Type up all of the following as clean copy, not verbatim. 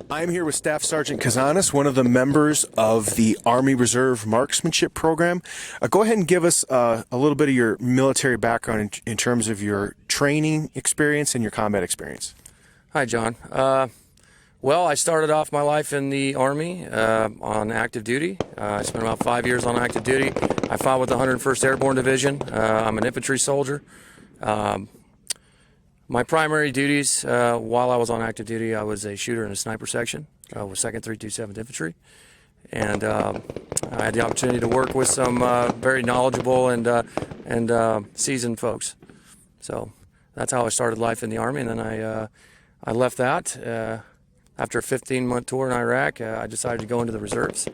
I'm here with Staff Sergeant Kazanis, one of the members of the Army Reserve Marksmanship Program. Go ahead and give us a little bit of your military background in terms of your training experience and your combat experience. Hi, John. Well, I started off my life in the Army on active duty. I spent about 5 years on active duty. I fought with the 101st Airborne Division. I'm an infantry soldier. My primary duties while I was on active duty, I was a shooter in a sniper section with 2nd 327th Infantry. And I had the opportunity to work with some very knowledgeable and seasoned folks. So that's how I started life in the Army. And then I left that. After a 15-month tour in Iraq, I decided to go into the reserves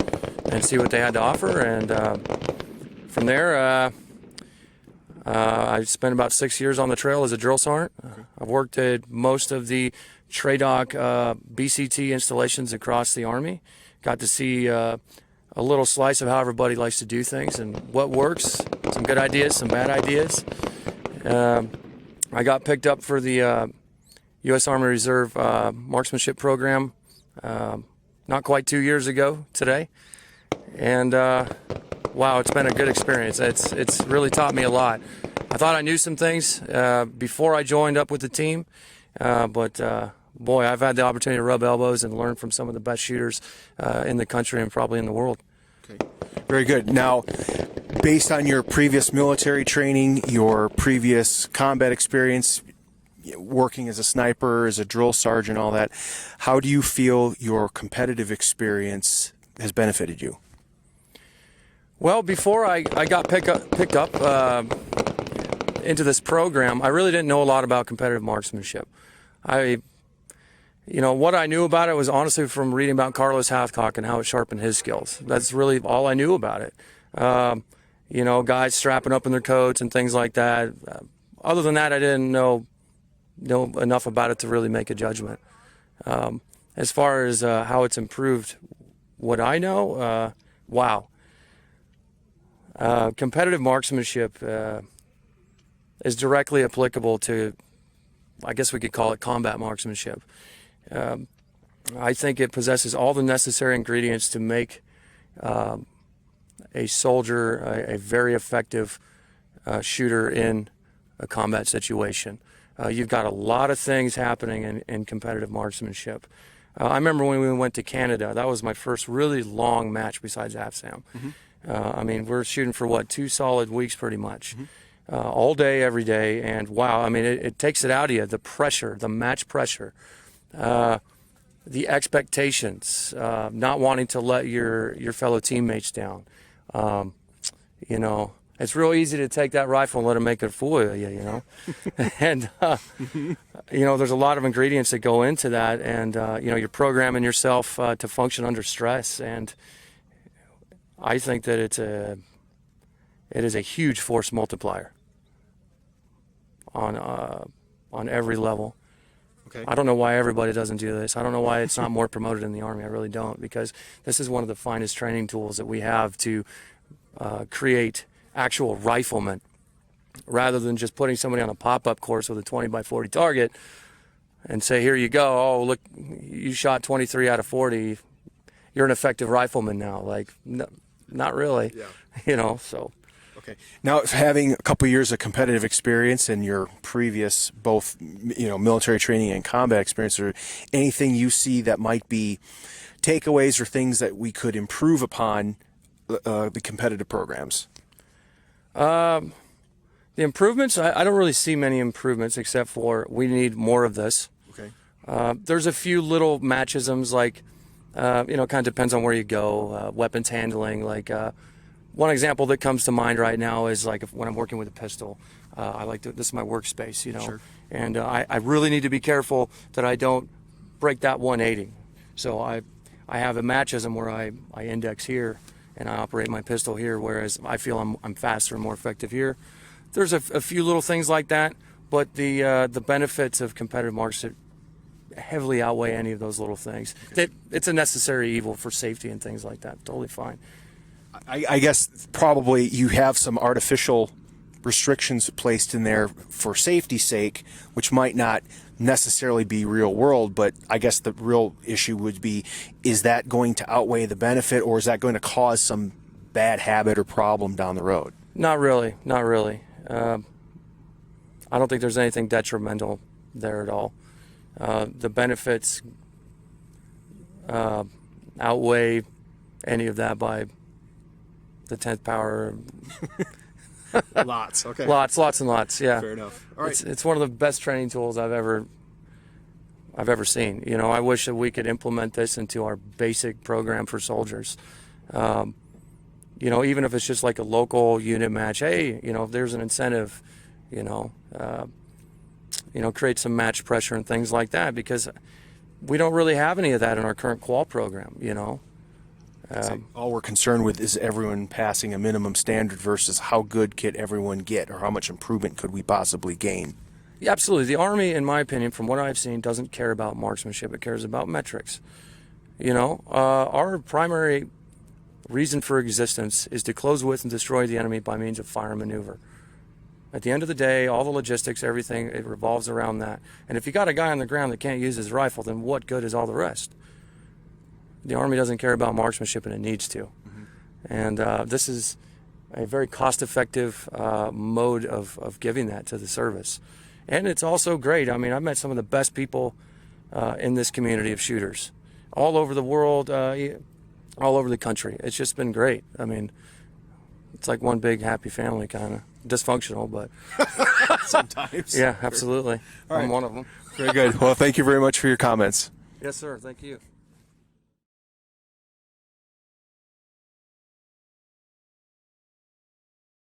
and see what they had to offer. And from there, I spent about 6 years on the trail as a drill sergeant. I've worked at most of the TRADOC BCT installations across the Army. Got to see a little slice of how everybody likes to do things and what works, some good ideas, some bad ideas. I got picked up for the U.S. Army Reserve Marksmanship Program not quite 2 years ago today. And wow, it's been a good experience. It's really taught me a lot. I thought I knew some things before I joined up with the team, but boy, I've had the opportunity to rub elbows and learn from some of the best shooters in the country and probably in the world. Okay. Very good. Now, based on your previous military training, your previous combat experience, working as a sniper, as a drill sergeant, all that, how do you feel your competitive experience has benefited you? Well, before I got picked up into this program, I really didn't know a lot about competitive marksmanship. What I knew about it was honestly from reading about Carlos Hathcock and how it sharpened his skills. That's really all I knew about it. Guys strapping up in their coats and things like that. Other than that, I didn't know enough about it to really make a judgment. As far as how it's improved what I know, wow. Competitive marksmanship is directly applicable to, I guess we could call it combat marksmanship. I think it possesses all the necessary ingredients to make a soldier a very effective shooter in a combat situation. You've got a lot of things happening in competitive marksmanship. I remember when we went to Canada, that was my first really long match besides AFSAM. Mm-hmm. We're shooting for 2 solid weeks pretty much. Mm-hmm. All day, every day, and wow, it takes it out of you, the pressure, the match pressure, the expectations, not wanting to let your fellow teammates down. It's real easy to take that rifle and let it make a fool of you, and, there's a lot of ingredients that go into that, and, you're programming yourself to function under stress, and I think that it is a huge force multiplier on every level. Okay. I don't know why everybody doesn't do this. I don't know why it's not more promoted in the Army. I really don't, because this is one of the finest training tools that we have to create actual riflemen, rather than just putting somebody on a pop-up course with a 20x40 target and say, here you go, oh look, you shot 23 out of 40, you're an effective rifleman now. No, not really. Yeah. So okay, now having a couple years of competitive experience and your previous both military training and combat experience, or anything you see that might be takeaways or things that we could improve upon the competitive programs? The improvements, I don't really see many improvements, except for we need more of this. Okay. There's a few little matchisms, like, kind of depends on where you go, weapons handling. One example that comes to mind right now is when I'm working with a pistol, this is my workspace, Sure. And I really need to be careful that I don't break that 180. So I have a matchism where I index here and I operate my pistol here, whereas I feel I'm faster and more effective here. There's a few little things like that, but the benefits of competitive marksmanship heavily outweigh any of those little things. Okay. It's a necessary evil for safety and things like that. Totally fine. I guess probably you have some artificial restrictions placed in there for safety's sake, which might not necessarily be real world, but I guess the real issue would be, is that going to outweigh the benefit, or is that going to cause some bad habit or problem down the road? Not really, not really. I don't think there's anything detrimental there at all. The benefits outweigh any of that by the 10th power. Lots, okay. Lots and lots, yeah. Fair enough. All right. It's one of the best training tools I've ever seen. You know, I wish that we could implement this into our basic program for soldiers. You know, even if it's just like a local unit match, hey, you know, if there's an incentive, create some match pressure and things like that, because we don't really have any of that in our current qual program, you know. All we're concerned with is everyone passing a minimum standard versus how good could everyone get, or how much improvement could we possibly gain. Yeah, absolutely. The Army, in my opinion, from what I've seen, doesn't care about marksmanship. It cares about metrics. You know, our primary reason for existence is to close with and destroy the enemy by means of fire and maneuver. At the end of the day, all the logistics, everything, it revolves around that. And if you got a guy on the ground that can't use his rifle, then what good is all the rest? The Army doesn't care about marksmanship, and it needs to. Mm-hmm. And this is a very cost-effective mode of giving that to the service. And it's also great. I mean, I've met some of the best people in this community of shooters, all over the world, all over the country. It's just been great. I mean, it's like one big happy family, kind of dysfunctional, but sometimes. Yeah, absolutely. All right. I'm one of them. Very good. Well, thank you very much for your comments. Yes, sir. Thank you.